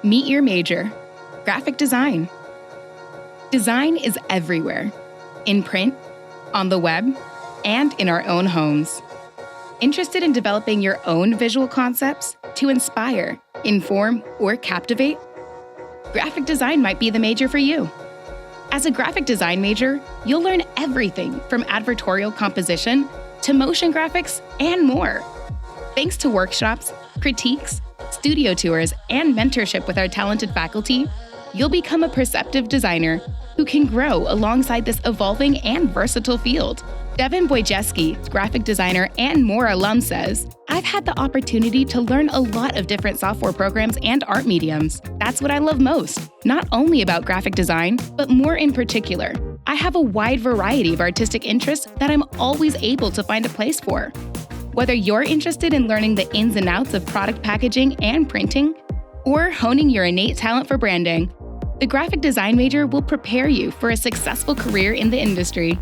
Meet your major, graphic design. Design is everywhere, in print, on the web, and in our own homes. Interested in developing your own visual concepts to inspire, inform, or captivate? Graphic design might be the major for you. As a graphic design major, you'll learn everything from advertorial composition to motion graphics and more. Thanks to workshops, critiques, studio tours, and mentorship with our talented faculty, you'll become a perceptive designer who can grow alongside this evolving and versatile field. Devin Wojcicki, graphic designer and more alum, says, "I've had the opportunity to learn a lot of different software programs and art mediums. That's what I love most. Not only about graphic design, but more in particular. I have a wide variety of artistic interests that I'm always able to find a place for." Whether you're interested in learning the ins and outs of product packaging and printing, or honing your innate talent for branding, the graphic design major will prepare you for a successful career in the industry.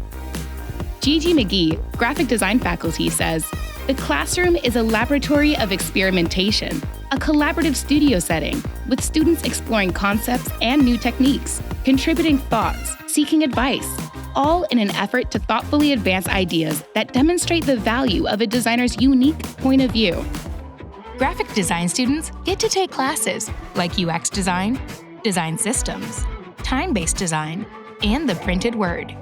Gigi McGee, graphic design faculty, says, "The classroom is a laboratory of experimentation, a collaborative studio setting, with students exploring concepts and new techniques, contributing thoughts, seeking advice, all in an effort to thoughtfully advance ideas that demonstrate the value of a designer's unique point of view." Graphic design students get to take classes like UX design, design systems, time-based design, and the printed word.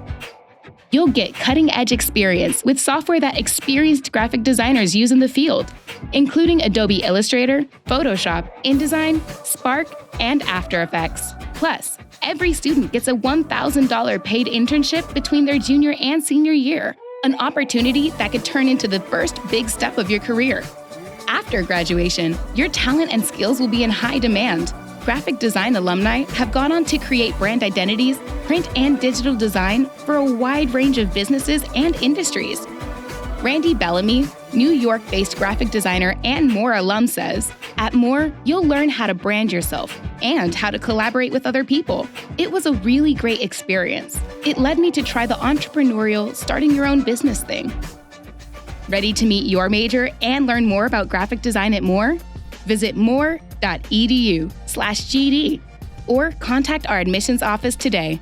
You'll get cutting-edge experience with software that experienced graphic designers use in the field, including Adobe Illustrator, Photoshop, InDesign, Spark, and After Effects. Plus, every student gets a $1,000 paid internship between their junior and senior year, an opportunity that could turn into the first big step of your career. After graduation, your talent and skills will be in high demand. Graphic design alumni have gone on to create brand identities, print and digital design for a wide range of businesses and industries. Randy Bellamy, New York-based graphic designer and More alum, says, "At More, you'll learn how to brand yourself and how to collaborate with other people. It was a really great experience. It led me to try the entrepreneurial, starting your own business thing." Ready to meet your major and learn more about graphic design at More? Visit more.edu/GD or contact our admissions office today.